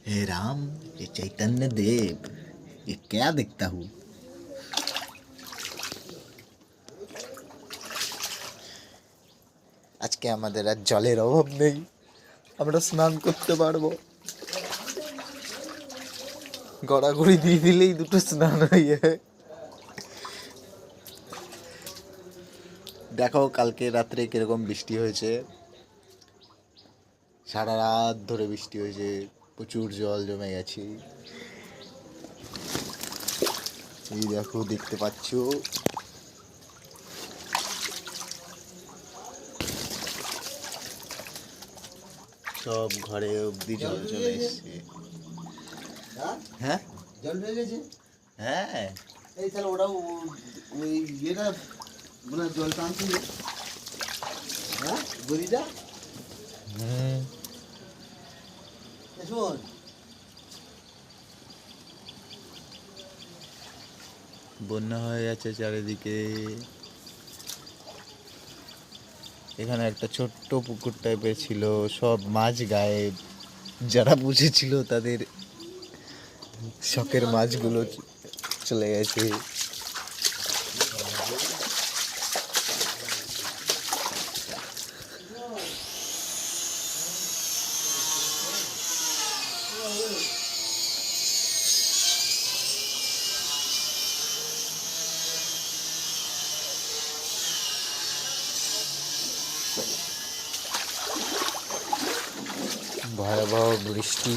हे राम, ये चैतन्य देव, ये क्या देखता हूँ। আজকে আমাদের আর জলের অভাব নেই, আমরা স্নান করতে পারবো। গড়াগড়ি দিয়ে দিলেই দুটো স্নান হয়ে যাবে। দেখো কালকে রাত্রে কিরকম বৃষ্টি হয়েছে, সারা রাত ধরে বৃষ্টি হয়েছে, প্রচুর জল জমে গেছে। এই দেখো দেখতে পাচ্ছ, সব ঘরে অবধি জল চলে এসছে। হ্যাঁ জল হয়ে গেছে। হ্যাঁ, এই তাহলে ওরাও ওই ইয়েটা মানে জল টানছে, হ্যাঁ গড়িটা। শোন, বন্যা হয়ে গেছে চারিদিকে। এখানে একটা ছোট্ট পুকুর টাইপের ছিল, সব মাছ গায়েব। যারা বুঝেছিল তাদের শখের মাছগুলো চলে গেছে। ভয়াবহ বৃষ্টি।